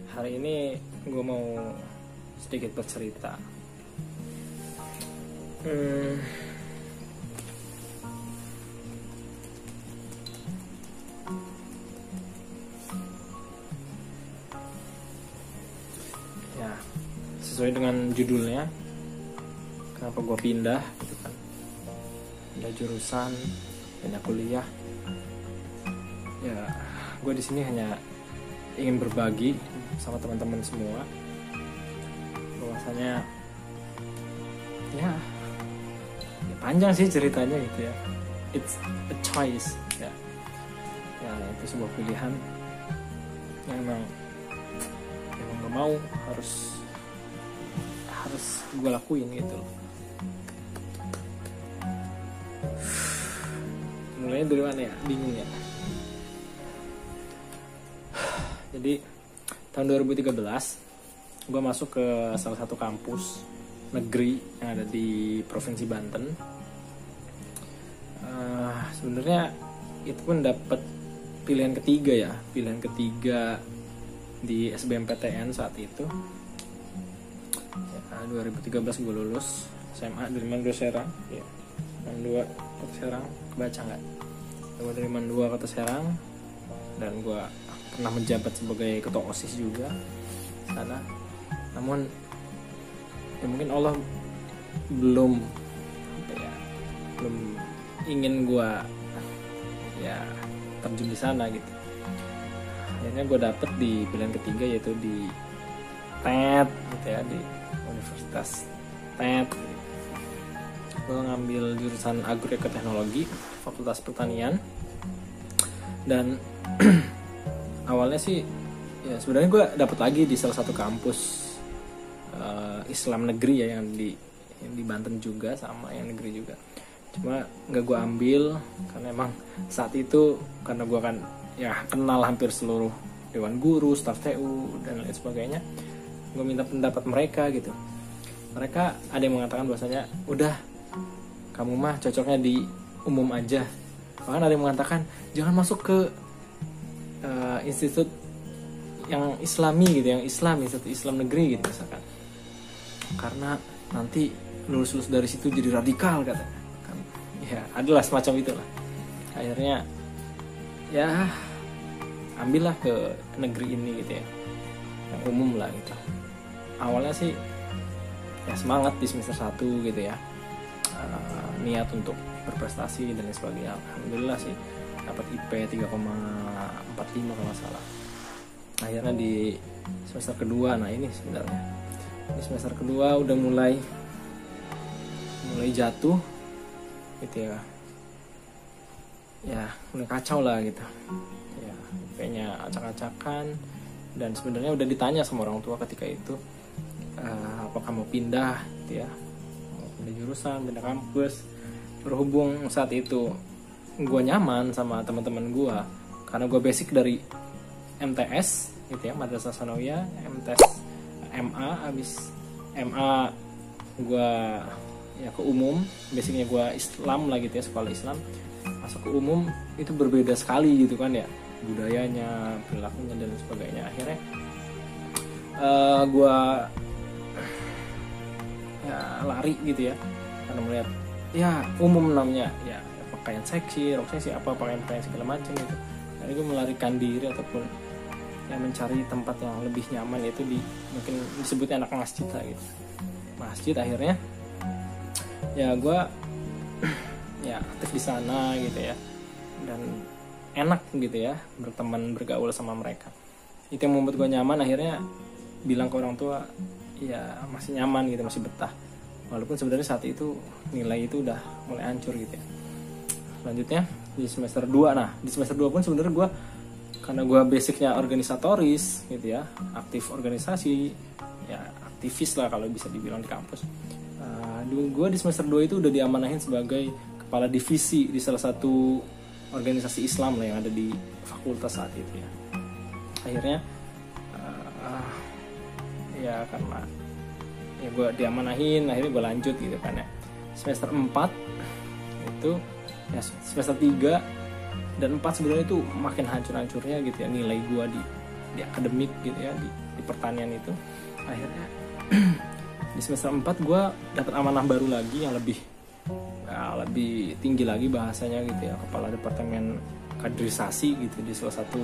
Hari ini gue mau sedikit bercerita. Ya, sesuai dengan judulnya, kenapa gue pindah gitu kan, pindah jurusan, pindah kuliah. Ya, gue di sini hanya ingin berbagi sama teman-teman semua bahwasanya ya panjang sih ceritanya gitu ya. It's a choice ya. Ya itu sebuah pilihan yang emang gak mau harus gue lakuin gitu loh. Mulainya dari mana ya? Bingung ya. Jadi tahun 2013 gue masuk ke salah satu kampus negeri yang ada di Provinsi Banten. Sebenarnya itu pun dapat pilihan ketiga di SBMPTN saat itu. Ya, 2013 gue lulus SMA dari Mandua Serang. Ya, Mandua Kota Serang, kebaca nggak? Gue dari Mandua Kota Serang dan gue pernah menjabat sebagai ketua OSIS juga sana. Namun ya mungkin Allah belum ingin gue ya terjun di sana gitu. Akhirnya gue dapet di pilihan ketiga, yaitu di TET gitu ya, di Universitas TET. Gue ngambil jurusan Agroekoteknologi, Fakultas Pertanian. Dan awalnya sih ya sebenarnya gue dapet lagi di salah satu kampus Islam negeri ya, yang di Banten juga, sama yang negeri juga. Cuma nggak gue ambil karena emang saat itu karena gue kan ya kenal hampir seluruh dewan guru, staf TU dan lain sebagainya. Gue minta pendapat mereka gitu. Mereka ada yang mengatakan bahwasanya udah kamu mah cocoknya di umum aja. Bahkan ada yang mengatakan jangan masuk ke institut yang Islami gitu, yang Islam, institut Islam negeri gitu misalkan, karena nanti lulus dari situ jadi radikal katanya kan. Ya adalah semacam itulah. Akhirnya ya ambillah ke negeri ini gitu ya, yang umum lah gitu. Awalnya sih ya semangat di semester 1 gitu ya, niat untuk berprestasi dan lain sebagainya. Alhamdulillah sih dapat IP 3,45 kalau nggak salah. Akhirnya di semester kedua, nah ini sebenarnya di semester kedua udah mulai jatuh gitu ya. Ya mulai kacau lah gitu ya, IP-nya acak-acakan. Dan sebenarnya udah ditanya sama orang tua ketika itu, apakah mau pindah gitu ya, mau pindah jurusan, pindah kampus. Berhubung saat itu gue nyaman sama teman-teman gue karena gue basic dari MTS gitu ya, Madrasah Tsanawiyah, MTS MA, habis MA gue ya ke umum, basicnya gue Islam lah gitu ya, sekolah Islam. Masuk ke umum itu berbeda sekali gitu kan ya, budayanya, perilakunya dan sebagainya. Akhirnya gue ya lari gitu ya, karena melihat ya umum namanya ya pakaian seksi, rok seksi, apa pakaian segala macam gitu. Jadi gue melarikan diri ataupun ya mencari tempat yang lebih nyaman, yaitu di mungkin disebutnya anak masjid lah gitu. Masjid. Akhirnya ya gue ya aktif di sana gitu ya, dan enak gitu ya berteman, bergaul sama mereka. Itu yang membuat gue nyaman. Akhirnya bilang ke orang tua ya masih nyaman gitu, masih betah, walaupun sebenarnya saat itu nilai itu udah mulai hancur gitu ya. Selanjutnya di semester 2, nah di semester 2 pun sebenarnya gue, karena gue basicnya organisatoris gitu ya, aktif organisasi ya, aktivis lah kalau bisa dibilang di kampus. Gue di semester 2 itu udah diamanahin sebagai kepala divisi di salah satu organisasi Islam lah yang ada di fakultas saat itu ya. Akhirnya ya karena ya gue diamanahin, akhirnya gue lanjut gitu kan ya. Semester 4 itu ya, semester 3 dan 4 sebenarnya itu makin hancur-hancurnya gitu ya nilai gue di di akademik gitu ya, di pertanian itu. Akhirnya di semester 4 gue dapat amanah baru lagi yang lebih tinggi lagi bahasanya gitu ya, kepala departemen kaderisasi gitu di salah satu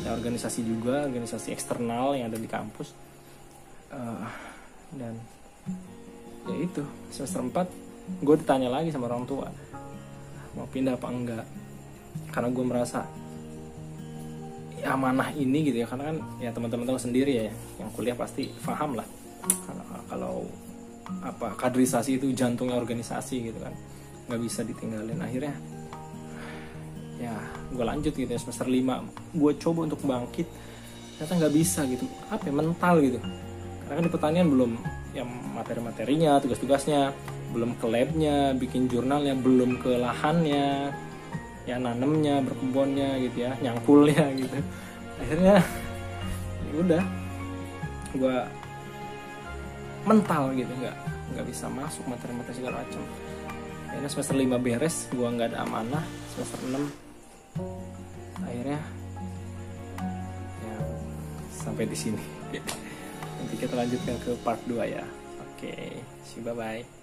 ya, organisasi juga, organisasi eksternal yang ada di kampus. Dan ya itu semester 4 gue ditanya lagi sama orang tua mau pindah apa enggak, karena gue merasa ya, amanah ini gitu ya, karena kan ya teman-teman tahu sendiri ya, yang kuliah pasti paham lah kalau apa kaderisasi itu jantungnya organisasi gitu kan, nggak bisa ditinggalin. Akhirnya ya gue lanjut gitu ya, semester 5 gue coba untuk bangkit, ternyata nggak bisa gitu, apa ya, mental gitu, karena kan di pertanian belum yang materi-materinya, tugas-tugasnya, belum ke labnya, bikin jurnalnya, belum ke lahannya, ya nanemnya, berkebunnya gitu ya, nyangkulnya gitu. Akhirnya ya udah, gue mental gitu, nggak bisa masuk materi-materi segala macam. Akhirnya semester 5 beres, gue nggak ada amanah. Semester 6 akhirnya ya sampai di sini. Nanti kita lanjutkan ke part 2 ya. Oke, see you, bye bye.